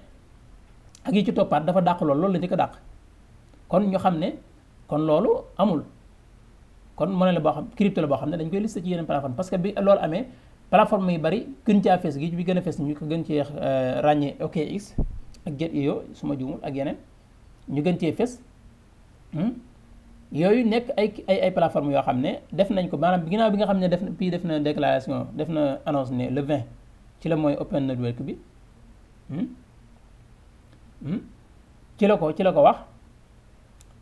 ak yi ci toppaat dafa dàq loolu la njëkk a dàq kon ñu xam ne kon loolu amul kon monnaie la boo xam crypto la boo xam ne dañ koy listé ci yeneen plateforme parce que bi loolu amee plateforme yu bari gën caa fees gi bi gën a fees ñu ko gën cee ràññee OKX ak Get.io su ma juumul ak yeneen ñu gën cee fees yooyu nekk ay plateforme yoo xam ne def nañ ko maanaam ginnaaw bi nga xam ne def na déclaration def na annonce ne le 20 ci la mooy open network bi ci la ko wax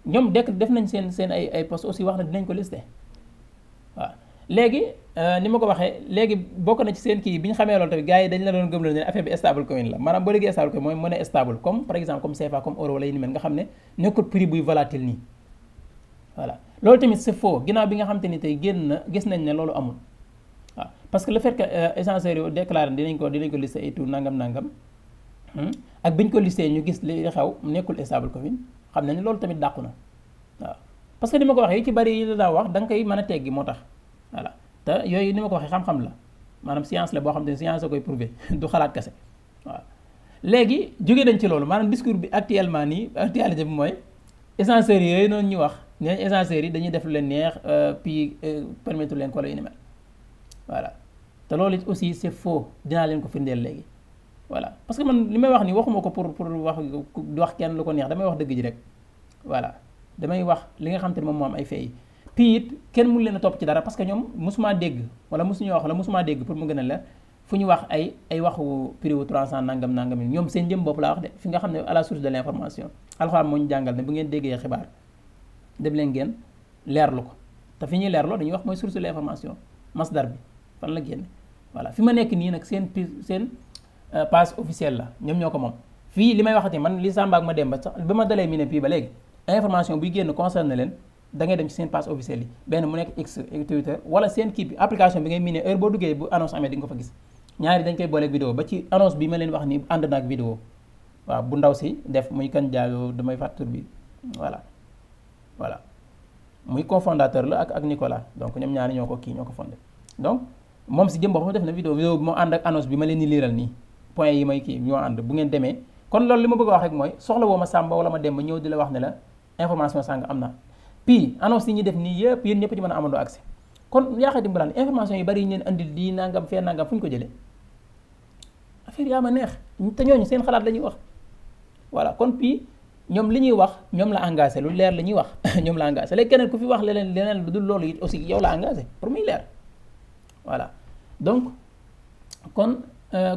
ñoom def nañ seen ay post aussi wax na dinañ ko listé waaw léegi ni ma ko waxee léegi bokk na ci seen kii bi ñu xamee loolu tamit gars yi dañ la doon gëmloo ne affaire bi stable coin la maanaam boo déggee stable coin mooy monnaie stable comme par exemple comme CFA comme euro wala yi ni mel nga xam ne nekkul prix buy volatile nii voilà loolu tamit c'est faux ginnaaw bi nga xam te ni tey gis nañ ne loolu amul waaw parce que le fait que échéanciers yi déclaré dinañ ko listé et tout nangam ak bi ñu ko listé ñu gis li xew nekkul stable coin xam nañ loolu tamit dàqu na waaw parce que ni ma ko waxee yi ci bari yi la daa wax da nga koy mën a teggi moo tax voilà te yooyu ni ma ko waxee xam-xam la maanaam science la boo xam ne science a koy prouver du xalaat kese waaw léegi jóge nañ ci loolu maanaam discours bi actuellement nii actualité bi mooy échéanciers yooyu noonu ñu wax nee échéanciers yi dañuy def lu leen neex puis permettre leen ko la yu ni mel voilà te loolu aussi c'est faux dinaa leen ko firndeel léegi voilà parce que man li may wax nii waxuma ko pour wax kenn lu ko neex damay wax dëgg ji rek voilà damay wax li nga xam te ne moom moo am ay fee yi puis it kenn mënu leen a topp ci dara parce que ñoom mosumaa dégg wala mosuñu wax wala mosumaa dégg pour mu gën a leer fu ñu wax ay waxu prix wu 300 nangam yi ñoom seen jëm bopp laa wax de fi nga xam ne à la source de l'information alxuraan moo ñu jàngal ne bu ngeen déggee xibaar dem leen ngeen leerlu ko te fi ñuy leerloo dañuy wax mooy source de l'information masdar bi fan la génne voilà fi ma nekk nii nag seen page officielle la ñoom ñoo ko moom fii li may waxati man li Samba ak ma dem ba sax ba ma dalee mi ne fii ba léegi information buy génn concerne leen da ngay dem ci seen page officielle yi benn mu nekk X Twitter wala seen kii bi application bi ngay miné heure boo duggee bu annonce amee di nga ko fa gis ñaari dañ koy booleeg vidéo ba ci annonce bi ma leen wax ni ànd na ak vidéo waaw bu ndaw si def muy kan jaago damay fàtt tur bi voilà muy cofondateur la ak Nicolas donc ñoom ñaari ñoo ko fondé donc moom si jëm boppam def na vidéo bi moo ànd ak annonce bi ma leen di liiral nii point yi may kii ñoo ànd bu ngeen demee kon loolu li ma bëgg a wax rek mooy soxla woo ma Samba wala ma dem ba ñëw di la wax ne la information sàng am na puis annonce yi ñuy def nii yëpp yéen ñëpp ci mën a amandoo accès kon yaa xayti mbalaan information yi bari yi ñeen andil di nangam fee nangam fu ñu ko jëlee affaire yaa ma neex te ñooñu seen xalaat la ñuy wax voilà kon puis ñoom li ñuy wax ñoom la engagé lu leer la ñuy wax ñoom la engagé léegi keneen ku fi wax leneen lu dul loolu it aussi yow la engagé pour muy leer voilà donc kon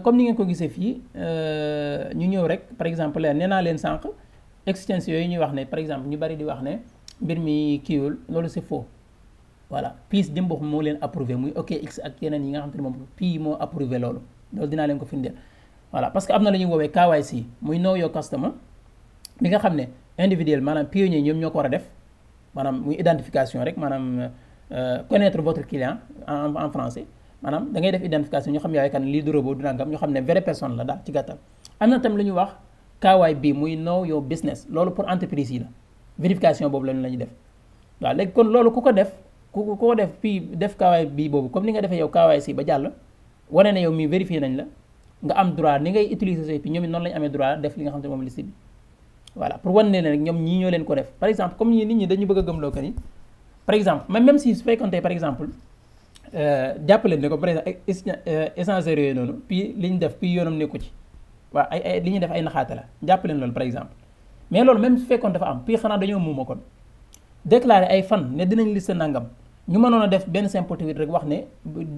comme ni ngeen ko gisee fii ñu ñëw rek par exemple leer nee naa leen sànq exchange yooyu ñuy wax ne par exemple ñu bari di wax ne mbir mi kiiwul loolu c'est faux voilà PIS jëm boppam moo leen approuvé muy OKX ak yeneen yi nga xam te ne moom PIS moo approuvé loolu dinaa leen ko firndeel voilà parce que am na lu ñuy woowee KYC muy know your customer bi nga xam ne individuel maanaam pionnier ñoom ñoo ko war a def maanaam muy identification rek maanaam connaître votre client en français maanaam da ngay def identification ñu xam yaay kan lii du robot du nangam ñu xam ne vraie personne la daal ci gàttal am na tam lu ñuy wax KYB muy know your business loolu pour entreprise yi la vérification boobu la ñuy def waaw léegi kon loolu ku ko def ku ko def puis def KYB boobu comme ni nga defee yow KYC ba jàll wane ne yow mii vérifié nañ la nga am droit ni ngay utiliser say puis ñoom it noonu la ñu amee droit def li nga xam te moom liste bi voilà pour wane ne rek ñoom ñii ñoo leen ko def par exemple comme nit ñi dañu bëgg a gëmloo que ni par exemple même si su fekkoon tey par exemple jàppale ne ko par exemple échange yooyu noonu puis li ñu def puis yoonam nekku ci waaw ay li ñuy def ay naxaate la jàppale loolu par exemple mais loolu même su fekkoon dafa am puis xanaa dañoo muuma kon déclaré ay fan ne dinañ liste nangam ñu mënoon a def benn simple tweet rek wax ne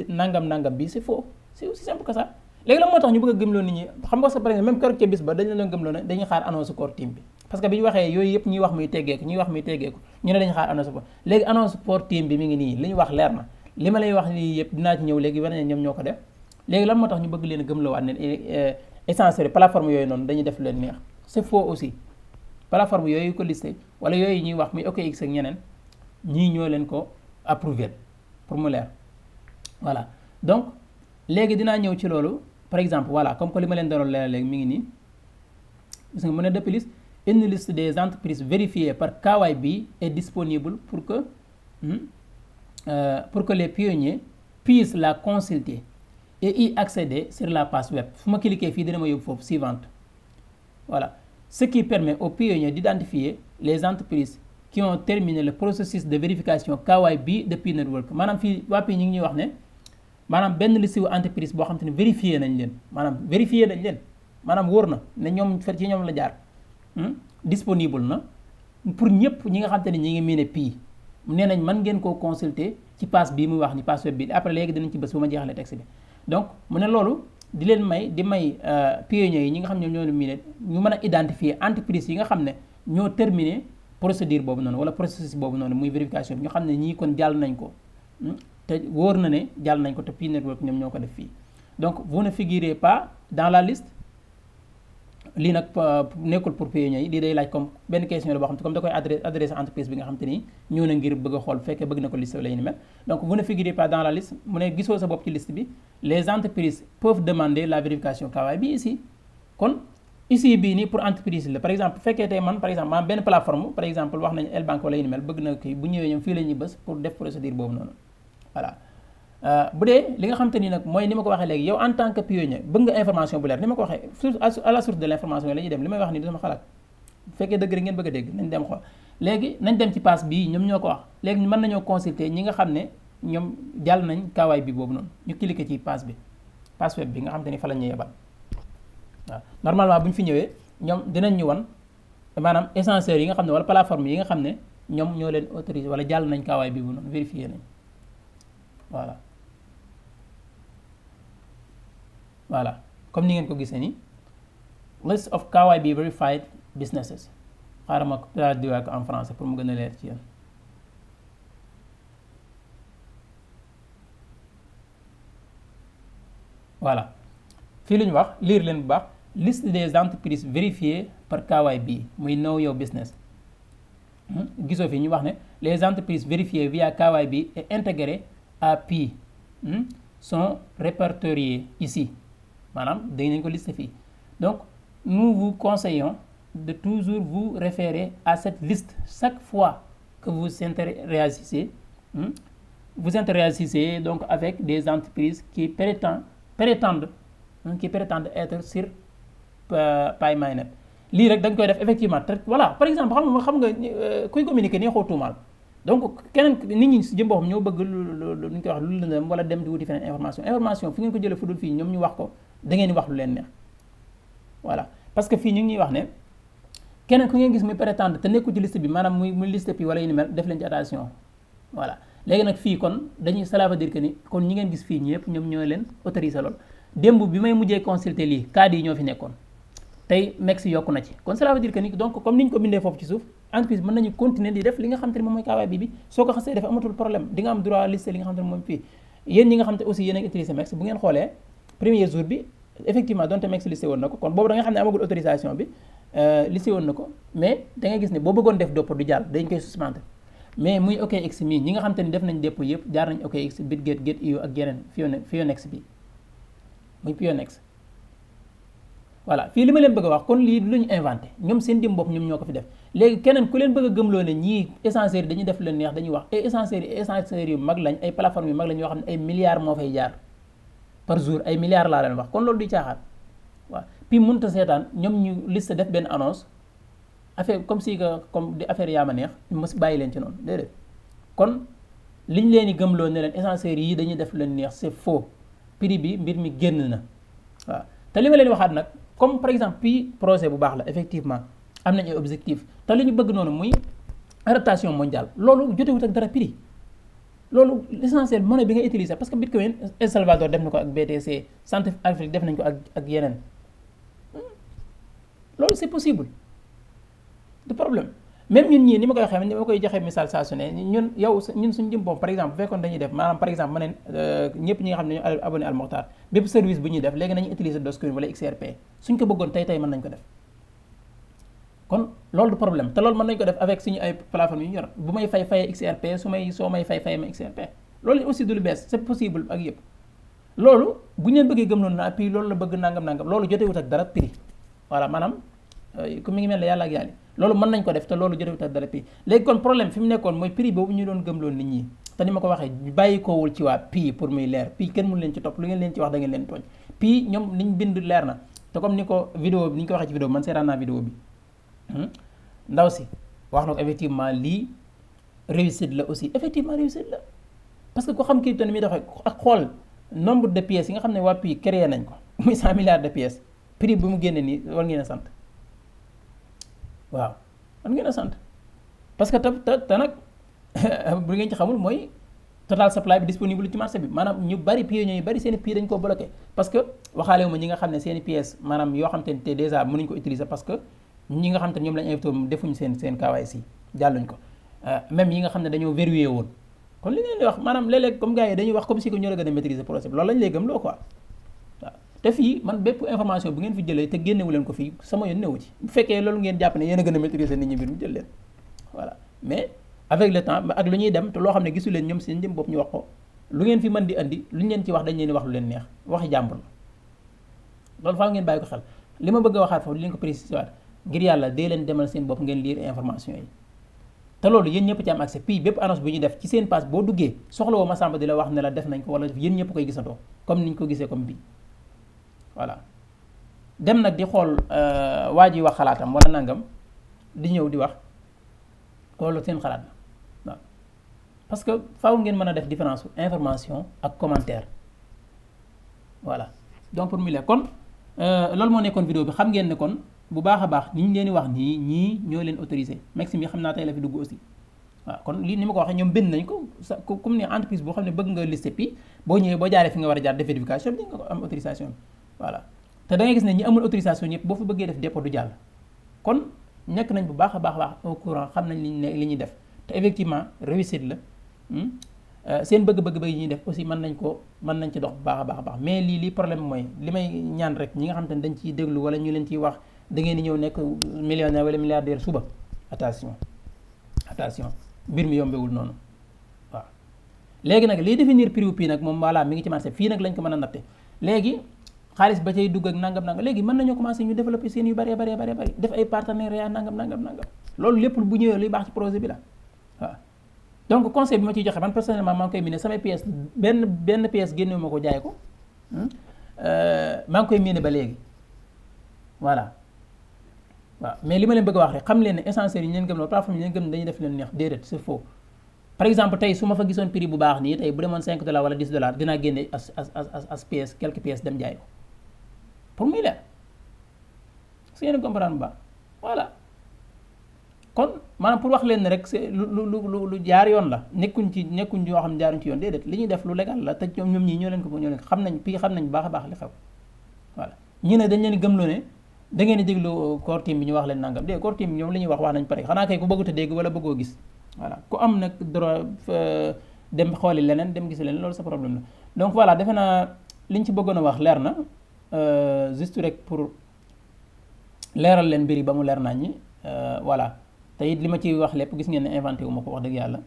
nangam bi c'est faux c'est aussi simple que ça léegi la moo tax ñu bëgg a gëmloo nit ñi xam nga sax par exemple même keroog ca bis ba dañu leen gëmloo ne dañuy xaar annonce core team bi parce que bi ñu waxee yooyu yëpp ñuy wax muy teggeeku ñu ne dañuy xaar annonce ko léegi annonce core team bi mi ngi nii li ñu wax leer na li ma lay wax nii yëpp dinaa ci ñëw léegi war ne ñoom ñoo ko def léegi lan moo tax ñu bëgg leen a gëmloo waat ne essentiel plateforme yooyu noonu dañuy def leen neex c'est faux aussi plateforme yooyu ko listé wala yooyu ñuy wax muy OKX ak ñeneen ñii ñoo leen ko approuvé pour mu leer voilà donc léegi dinaa ñëw ci loolu par exemple voilà comme que li ma leen doon leeral léegi mi ngi nii gis nga mu ne de plus une liste des entreprises vérifiées par KYB est disponible pour que les pionniers puissent la consulter et y accéder sur la page web fu ma cliquer fii dina ma yóbbu foofu suivante. Voilà, ce qui permet aux pionniers d'identifier les entreprises qui ont terminé le processus de vérification KYB de Pi Network. maanaam fii waa Pi ñu ngi ñuy wax ne maanaam benn liste wu entreprise boo xam te ne vérifié nañ leen maanaam wóor na ne ñoom ci ñoom la jaar disponible na pour ñëpp ñi nga xam te ne ñi ngi miine Pi. nee nañ mën ngeen koo consulter ci page bii muy wax ni page web bi après léegi dinañ ci bés bu ma jeexalee texte bi. donc mu ne loolu di leen may pionniers yi ñi nga xam ne ñoo leen miine ñu mën a identifier entreprise yi nga xam ne ñoo terminé procédure boobu noonu wala processus boobu noonu muy vérification bi ñu xam ne ñii kon jàll nañ ko te wóor na ne jàll nañ ko te Pi Network ñoom ñoo ko def fii. donc vous ne figurez pas dans la liste. lii nag nekkul pour pionniers yi lii day laaj comme benn question la boo xam te comme da koy adressé entreprise bi nga xam te ni ñëw na ngir bëgg a xool fekkee bëgg na ko liste la ñu mel. donc vous ne figurez pas dans la liste mu ne gisoo sa bopp ci liste bi les entreprises peuvent demander la vérification KYB ici. kon ici bii nii pour entreprise la par exemple bu fekkee tey man par exemple maam benn plateforme par exemple wax nañu El Bank wala yu ni mel bëgg na kii bu ñëwee ñoom fii la ñuy bës pour def procédure boobu noonu voilà. bu dee li nga xam te ni nag mooy ni ma ko waxee léegi yow en tant que pionnier bëgg nga information bu leer ni ma ko waxee à la source de l' information la ñuy dem li may wax ni du sama xalaat bu fekkee dëgg rek ngeen bëgg a dégg nañ dem xool léegi nañ dem ci page bii ñoom ñoo ko wax léegi mën nañoo consulter ñi nga xam ne ñoom jàll nañ KYB bi boobu noonu ñu cliquer ci page bi page web bi nga xam te ni fa la ñuy yebal waaw normalement bu ñu fi ñëwee ñoom dinañ ñu wan maanaam essentiels yi nga xam ne wala plateforme yi nga xam ne ñoom ñoo leen autorisé wala jàll nañ KYB bi boobu noonu vérifié nañ voilà comme ni ngeen ko gisee ni list of KYB verified businesses xaaral ma traduire ko en français pour mu gën a leer ci yéen voilà fii lu ñu wax lire leen bu baax liste des entreprises vérifiées par KYB muy know your business gisoo fi ñu wax ne les entreprises vérifiées via KYB et intégrées à Pi sont répertoriées ici maanaam dañ nañ ko liste fii donc nous vous conseillons de toujours vous référer à cette liste chaque fois que vous interagissez donc avec des entreprises qui prétendent être sur PayMyNet lii rek da nga koy def effectivement te voilà par exemple xam nga kuy communiquer nii xaw tuumaal donc keneen nit ñi si jëm boppam ñoo bëgg lu ñu koy wax lu lëndëm wala dem di wuti feneen information fi ngeen ko jëlee fu dul fii ñoom ñu wax ko da ngeen di wax lu leen neex voilà parce que fii ñu ngi ñuy wax ne keneen ku ngeen gis muy prétendre te nekku ci liste bi maanaam muy liste bi wala yu ni mel def leen ci attention voilà léegi nag fii kon dañuy cela veut dire que ni kon ñi ngeen gis fii ñëpp ñoom ñoo leen autorisé lool démb bi may mujjee consulter lii cadre yi ñoo fi nekkoon tey MEX yokku na ci kon cela veut dire que ni donc comme ni ñu ko bindee foofu ci suuf entreprise mën nañu continuer di def li nga xam te ne moom mooy KYB bi soo ko xasee def amatul problème di nga am droit liste li nga xam te ne moom fii yéen ñi nga xam te aussi yéen a ngi utilisé MEX bu ngeen xoolee premier jour bi effectivement donte MEX listé woon na ko kon boobu da nga xam ne amagul autorisation bi listé woon na ko mais da ngay gis ne boo bëggoon def dépôt du jàll dañ koy suspendre mais muy OKX mii ñi nga xam te ne def nañ dépôt yëpp jaar nañ OKX Bitget Gate.io ak yeneen Pionex bi muy Pionex voilà fii li ma leen bëgg a wax kon lii lu ñu inventé ñoom seen dim bopp ñoom ñoo ko fi def léegi keneen ku leen bëgg a gëmloo ne ñii essenciels dañuy def leen neex dañuy wax ay essenciels yu mag lañ ay plateformes yu mag lañ yoo xam ne ay milliards moo fay jaar par jour ay milliards laa leen wax kon loolu du caaxaan waaw puis mënut a seetaan ñoom ñu liste def benn annonce affaire comme si que comme di affaire yaa ma neex ñu mës bàyyi leen ci noonu déedéet kon liñ leen di gëmloo ne leen essentiels yi dañuy def leen neex c'est faux prix bi mbir mi génn na waaw te li ma leen waxaat nag comme par exemple Pi projet bu baax la effectivement am nañ ay objectif te li ñu bëgg noonu muy adaptation mondiale loolu jotewut ak dara prix loolu l'essentiel monnaie bi nga utiliser parce que Bitcoin El Salvador def na ko ak BTC Centrafrique def nañ ko ak yeneen loolu c'est possible du problème même ñun ñii ni ma koy waxee ni ma koy joxe misaal saa su ne ñun suñu jëm bopp par exemple bu fekkoon dañuy def maanaam par exemple ma ne ñëpp ñi nga xam ne ñoo abonné Al Mokhtar bépp service bu ñuy def léegi nañu utiliser Dogecoin wala XRP suñ ko bëggoon tey mën nañ ko def kon loolu du problème te loolu mën nañ ko def avec suñu ay plateforme yu ñu yor bu may fay XRP soo may fay ma XRP loolu aussi du lu bees c'est possible ak yëpp loolu bu ñu leen bëggee gëm noonu naa puis loolu la bëgg nangam loolu jotewut ak dara prix voilà maanaam ku mi ngi mel ne yàlla ak yàlla loolu mën nañ ko def te loolu jotewut ak dara prix léegi kon problème fi mu nekkoon mooy prix boobu ñu doon gëmloon nit ñi te ni ma ko waxee bàyyi koowul ci waa Pi pour muy leer Pi kenn mënu leen ci topp lu ngeen leen ci wax da ngeen leen tooñ Pi ñoom liñ bind leer na te comme ni ko vidéo bi ni ñu ko waxee ci vidéo bi man seetaan naa vidéo bi ndaw si wax na ko effectivement lii réussite la aussi effectivement réussite la parce que ku xam crypto ni muy doxee ak xool nombre de pièces yi nga xam ne waa Pi créé nañ ko muy 100 milliards de pièces prix bi mu génne nii war ngeen a sant waaw war ngeen a sant parce que te nag bu ngeen ci xamul mooy total supply bi disponible ci marché bi maanaam ñu bari pionniers yu bari seen i prix dañ ko bloqué parce que waxaale wu ma ñi nga xam ne seen i pièces maanaam yoo xam te ne déjà mënuñ ko utiliser parce que ñi nga xam te ne ñoom lañ invité defuñ seen KYC jàlluñ ko même yi nga xam ne dañoo verrouillé woon kon li leen di wax maanaam léeg-léeg comme gars yi dañuy wax comme si que ñoo la gën a maîtriser procès bi loolu lañ lay gëm loo quoi waaw te fii man bépp information bu ngeen fi jëlee te génnewu leen ko fii sama yoon newu ci bu fekkee loolu ngeen jàpp ne yéen a gën a maîtriser nit ñi mbir mu jël leen voilà mais avec le temps ak lu ñuy dem te loo xam ne gisu leen ñoom seen jëm bopp ñu wax ko lu ngeen fi mën di andi lu ñu leen ci wax dañ leen di wax lu leen neex waxi jàmbur la loolu faaw ngeen bàyyi ko xel li ma bëgg a waxaat foofu di leen ko préciser waat ngir yàlla dee leen demal seen bopp ngeen lire information yi te loolu yéen ñëpp ci am accès puis bépp annonce bu ñu def ci seen page boo duggee soxla woo Massamba di la wax ne la def nañ ko wala yéen ñëpp koy gisandoo comme niñ ko gisee comme bii voilà dem nag di xool waa ji wax xalaatam wala nangam di ñëw di wax loolu seen xalaat la waaw parce que faaw ngeen mën a def différence information ak commentaire voilà donc pour mu leer kon loolu moo nekkoon vidéo bi xam ngeen ne kon bu baax a baax ni ñu leen di wax nii ñii ñoo leen autorisé Maxime yi xam naa tey la fi dugg aussi waaw kon lii ni ma ko waxee ñoom bind nañ ko sa comme ni entreprise boo xam ne bëgg nga listé Pi boo ñëwee boo jaaree fi nga war a jaar def vérification bi di nga ko am autorisation bi voilà te da ngay gis ne ñi amul autorisation ñëpp boo fa bëggee def dépôt du jàll kon nekk nañ bu baax a baax au courant xam nañ li ñuy def te effectivement réussite la seen bëgg-bëgg yi ñuy def aussi mën nañ ci dox bu baax a baax mais lii problème mooy li may ñaan rek ñi nga xam te ne dañ ciy déglu wala ñu leen ciy wax da ngeen di ñëw nekk millionnaire wala milliardaire suba attention mbir mi yombewul noonu waaw léegi nag liy définir prix wu Pi nag moom voilà mi ngi ci marché fii nag lañ ko mën a natte léegi xaalis ba cay dugg ak nangam léegi mën nañoo commencé ñu développer seen yu bari def ay partenariat nangam loolu lépp bu ñëwee luy baax ci projet bi la waaw donc conseil bi ma ciy joxe man personnellement maa ngi koy miné samay pièces benn pièce génnewu ma ko jaay ko maa ngi koy miné ba léegi voilà waaw mais li ma leen bëgg a wax rek xam leen ne essentiel yi ñu leen gëm loolu plateforme yi ñu leen gëm dañuy def leen neex déedéet c'est faux par exemple tey su ma fa gisoon prix bu baax nii tey bu demoon $5 wala $10 dinaa génne as pièces quelques pièces dem jaay ko pour muy leer su ngeen comprendre bu baax voilà kon maanaam pour wax leen ne rek c'est lu jaar yoon la nekkuñ ñoo xam ne jaaruñ ci yoon déedéet li ñuy def lu légal la te ñoom ñii ñoo leen ko xam nañ Pi xam nañ bu baax a baax li xew voilà ñi ne dañ leen gëmloo ne da ngeen di déglu core team bi ñu wax leen nangam de core team bi ñoom li ñuy wax nañ pare xanaa kay ku bëggut a dégg wala bëggoo gis voilà ku am nag droit dem xooli leneen dem gis leneen loolu sa problème la donc voilà defe naa liñ ci bëggoon a wax leer na juste rek pour leeral leen mbir yi ba mu leer nañ ñi voilà te it li ma ci wax lépp gis ngeen ne inventé wu ma ko wax dëgg yàlla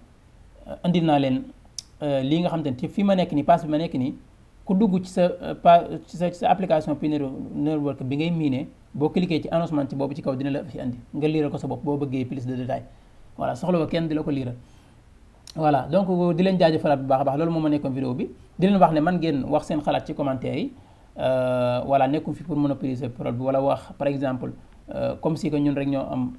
andil naa leen lii nga xam te ne ci fi ma nekk nii pass bi ma nekk nii ku dugg ci sa application Pi Network bi ngay miine boo cliquer ci annoncement ci boobu ci kaw dina la fi andi nga liiral ko sa bopp boo bëggee plus de détails voilà soxla ko kenn di la ko liiral voilà donc di leen jaajëfalaat bu baax a baax loolu moo ma nekkoon vidéo bi di leen wax ne man ngeen wax seen xalaat ci commentaire yi voilà nekkum fi pour monopoliser parole bi wala wax par exemple comme si que ñun rek ñoo am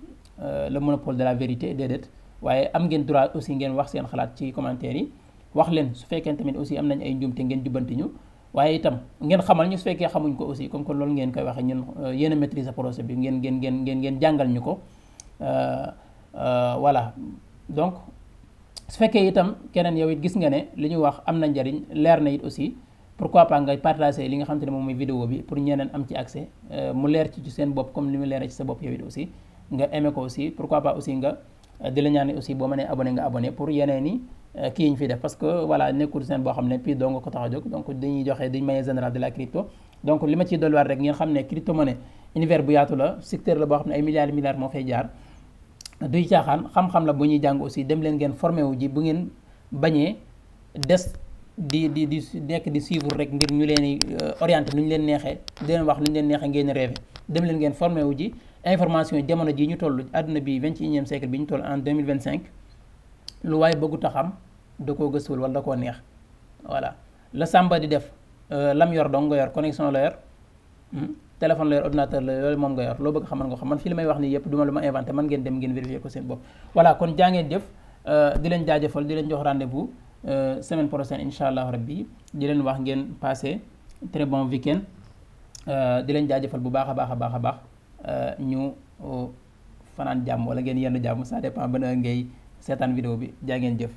le monopole de la vérité déedéet waaye am ngeen droit aussi ngeen wax seen xalaat ci commentaire yi wax leen su fekkee tamit aussi am nañ ay njuumte ngeen jubbanti ñu waaye itam ngeen xamal ñu su fekkee xamuñ ko aussi comme que loolu ngeen koy waxee ñun yéen a maîtriser projet bi ngeen jàngal ñu ko voilà donc su fekkee itam keneen yow it gis nga ne li ñu wax am na njariñ leer na it aussi pourquoi pas nga partager li nga xam te ne moom mooy vidéo bi pour ñeneen am ci accès mu leer ci seen bopp comme li mu leeree ci sa bopp yow it aussi nga aimé ko aussi pourquoi pas aussi nga di la ñaan aussi boo mënee abonné nga abonné pour yeneen i kii yi ñu fi def parce que voilà nekkul seen boo xam ne Pi doo nga ko tax a jóg donc dañuy joxe dañ maye général de la crypto donc li ma ciy dolliwaat rek ngeen xam ne crypto monnaie univers bu yaatu la secteur la boo xam ne ay milliards moo fay jaar duy caaxaan xam-xam la bu ñuy jàng aussi dem leen ngeen formé wu ji bu ngeen bañee des di nekk di suivre rek ngir ñu leen di orienté nu ñu leen neexee di leen wax nu ñu leen neexee ngeen rêvé dem leen ngeen formé wu ji information jamono ji ñu toll àdduna bi 21e siècle bi ñu toll en 2025 lu waaye bëggut a xam da koo gëstuwul wala da koo neex voilà la Samba di def lam yor dong nga yor connexion la yor téléphone la yor ordinateur la loolu moom nga yor loo bëgg xamal nga xam man fii li may wax nii yëpp duma lu ma inventé man ngeen dem ngeen vérifier ko seen bopp voilà kon jaa ngeen jëf di leen jaajëfal di leen jox rendez-vous semaine prochaine incha allah rabbi di leen wax ngeen passé très bon week-end di leen jaajëfal bu baax a baax a baax a baax ñu fanaan jàmm wala ngeen yenn jàmm ça dépend ba na ngay seetaan vidéo bi jaa ngeen jëf